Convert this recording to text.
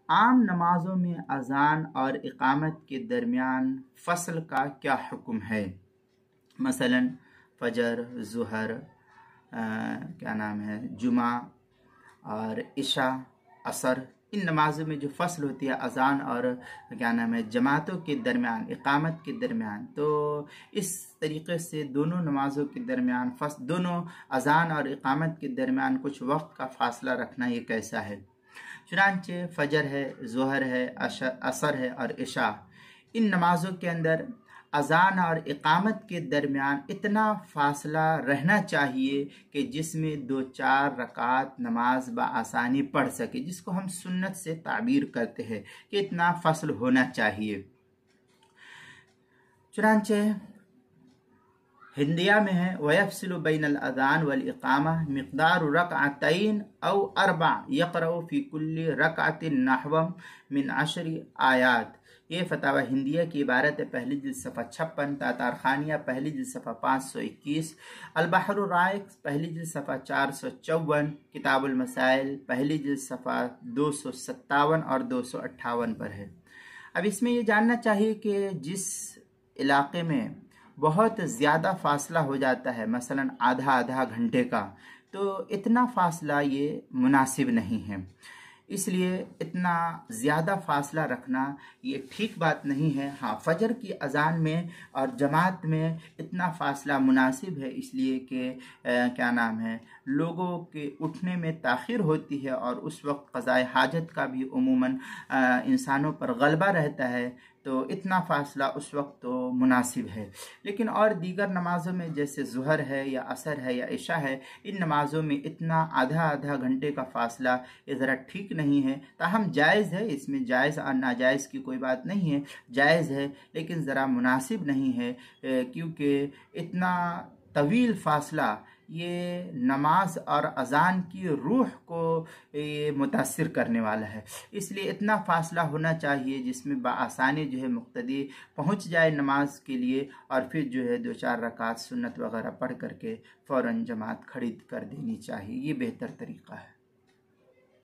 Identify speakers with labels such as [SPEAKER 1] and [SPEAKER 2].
[SPEAKER 1] عام نمازوں میں اذان اور اقامت کے درمیان فصل کا کیا حکم ہے؟ مثلا فجر، ظہر، جمعہ اور عشاء، عصر، ان نمازوں میں جو فصل ہوتی ہے اذان اور جماعتوں کے درمیان، اقامت کے درمیان، تو اس طریقے سے دونوں نمازوں کے درمیان دونوں اذان اور اقامت کے درمیان کچھ وقت کا فاصلہ رکھنا یہ کیسا ہے؟ چنانچہ فجر ہے، ظہر ہے، عصر ہے اور عشاء، ان نمازوں کے اندر اذان اور اقامت کے درمیان اتنا فاصلہ رہنا چاہیے کہ جس میں 2-4 رکعات نماز بآسانی پڑھ سکے، جس کو ہم سنت سے تعبیر کرتے ہیں کہ اتنا فصل ہونا چاہیے۔ چنانچہ ہندیہ میں ہے وَيَفْصِلُ بَيْنَ الْأَذَانِ وَالْإِقَامَةِ مِقْدَارُ رَكْعَتَيْنِ أَوْ 4 يَقْرَأُ فِي كُلِّ رَكْعَةٍ نَحْوًا مِنْ 10 آیات۔ یہ فتاوی ہندیہ کی عبارت ہے، پہلی جلد صفحہ 56، تاتار خانیہ پہلی جلد صفحہ 521، البحر الرائق پہلی جلد صفحہ 454، کتاب المسائل پہلی جلد صفحہ 257 اور 258 پر ہے۔ اب اس میں یہ جاننا چاہیے کہ جس علاقے میں بہت زیادہ فاصلہ ہو جاتا ہے، مثلا آدھا گھنٹے کا، تو اتنا فاصلہ یہ مناسب نہیں ہے، اس لیے اتنا زیادہ فاصلہ رکھنا یہ ٹھیک بات نہیں ہے۔ ہاں، فجر کی اذان میں اور جماعت میں اتنا فاصلہ مناسب ہے، اس لیے کہ لوگوں کے اٹھنے میں تاخیر ہوتی ہے اور اس وقت قضاء حاجت کا بھی عموماً انسانوں پر غلبہ رہتا ہے، تو اتنا فاصلہ اس وقت تو مناسب ہے۔ لیکن اور دیگر نمازوں میں جیسے ظہر ہے یا عصر ہے یا عشاء ہے، ان نمازوں میں اتنا آدھا گھنٹے کا فاصلہ یہ ذرا ٹھیک نہیں ہے۔ تاہم جائز ہے، اس میں جائز اور ناجائز کی کوئی بات نہیں ہے، جائز ہے لیکن ذرا مناسب نہیں ہے، کیونکہ اتنا طویل فاصلہ یہ نماز اور اذان کی روح کو متاثر کرنے والا ہے، اس لیے اتنا فاصلہ ہونا چاہیے جس میں بآسانی مقتدی پہنچ جائے نماز کے لیے، اور پھر 2-4 رکعات سنت وغیرہ پڑھ کر کے فوراً جماعت کھڑی کر دینی چاہیے، یہ بہتر طریقہ ہے۔